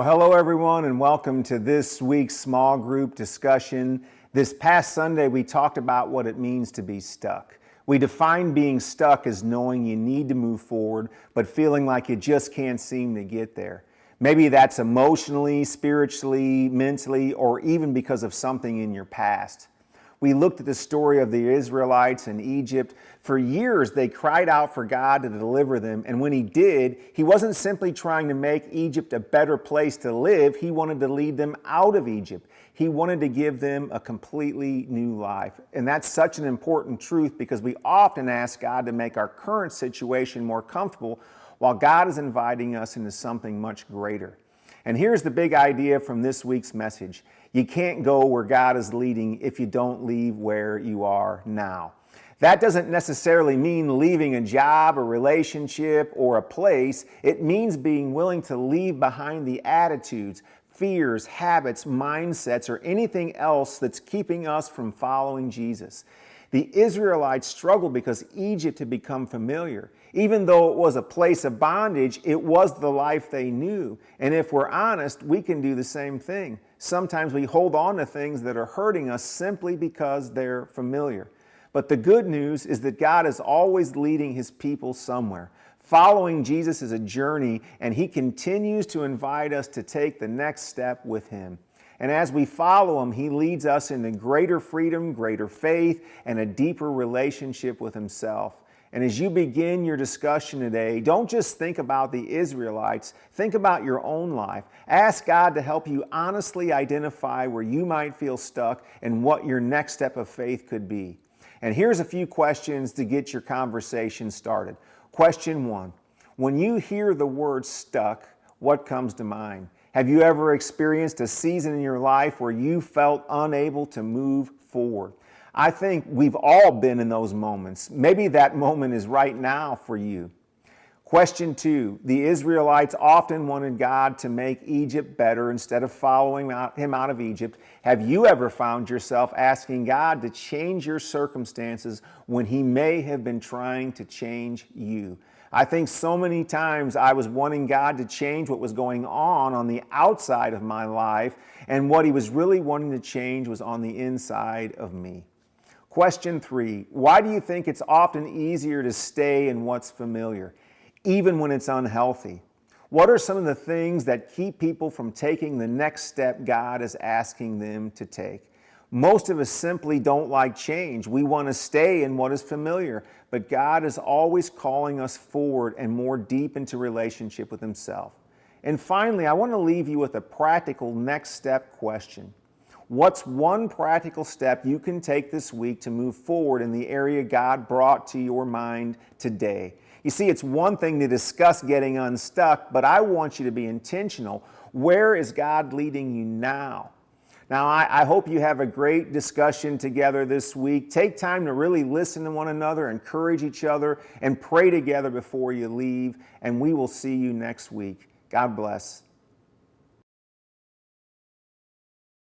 Well, hello everyone, and welcome to this week's small group discussion. This past Sunday, we talked about what it means to be stuck. We defined being stuck as knowing you need to move forward, but feeling like you just can't seem to get there. Maybe that's emotionally, spiritually, mentally, or even because of something in your past. We looked at the story of the Israelites in Egypt. For years, they cried out for God to deliver them, and when He did, He wasn't simply trying to make Egypt a better place to live. He wanted to lead them out of Egypt. He wanted to give them a completely new life. And that's such an important truth because we often ask God to make our current situation more comfortable while God is inviting us into something much greater. And here's the big idea from this week's message. You can't go where God is leading if you don't leave where you are now. That doesn't necessarily mean leaving a job, a relationship, or a place. It means being willing to leave behind the attitudes, fears, habits, mindsets, or anything else that's keeping us from following Jesus. The Israelites struggled because Egypt had become familiar. Even though it was a place of bondage, it was the life they knew. And if we're honest, we can do the same thing. Sometimes we hold on to things that are hurting us simply because they're familiar. But the good news is that God is always leading His people somewhere. Following Jesus is a journey, and He continues to invite us to take the next step with Him. And as we follow Him, He leads us into greater freedom, greater faith, and a deeper relationship with Himself. And as you begin your discussion today, don't just think about the Israelites, think about your own life. Ask God to help you honestly identify where you might feel stuck and what your next step of faith could be. And here's a few questions to get your conversation started. Question 1, when you hear the word stuck, what comes to mind? Have you ever experienced a season in your life where you felt unable to move forward? I think we've all been in those moments. Maybe that moment is right now for you. Question 2, the Israelites often wanted God to make Egypt better instead of following Him out of Egypt. Have you ever found yourself asking God to change your circumstances when He may have been trying to change you? I think so many times I was wanting God to change what was going on the outside of my life, and what He was really wanting to change was on the inside of me. Question 3, why do you think it's often easier to stay in what's familiar, even when it's unhealthy? What are some of the things that keep people from taking the next step God is asking them to take? Most of us simply don't like change. We want to stay in what is familiar, but God is always calling us forward and more deep into relationship with Himself. And finally, I want to leave you with a practical next step question. What's one practical step you can take this week to move forward in the area God brought to your mind today? You see, it's one thing to discuss getting unstuck, but I want you to be intentional. Where is God leading you now? Now, I hope you have a great discussion together this week. Take time to really listen to one another, encourage each other, and pray together before you leave. And we will see you next week. God bless.